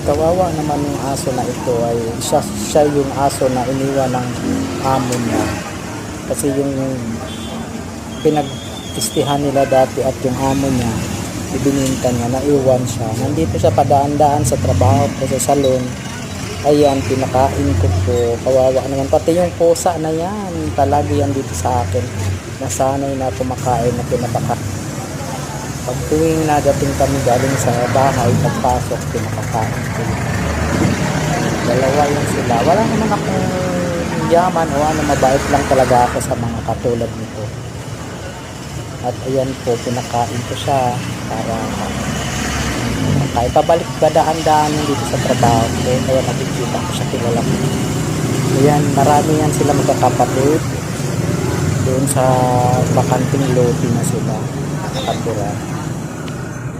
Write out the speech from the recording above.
Kawawa naman yung aso na ito, ay siya yung aso na iniwan ng amo niya. Kasi yung pinag-istihan nila dati at yung amo niya, ibininta niya, naiwan siya. Nandito siya padaan-daan sa trabaho ko sa salon. Ayan, pinakain ko po. Kawawa naman. Pati yung pusa na yan, palagi yan dito sa akin. Nasanay na kumakain na pinapaka. Pag tuwing nadating kami galing sa bahay, pagpasok, pinapakain ko. Dalawa yun sila. Wala naman akong yaman o ano, mabait lang talaga ako sa mga katulad nito. At ayan po, pinakain ko siya para kahit pabalik gadaan-daan dito sa trabaho ko, kaya nakikita ko siya, kilala ko. Ayan, marami yan sila magkakapatid. Doon sa bakanting lote na sila nakatira.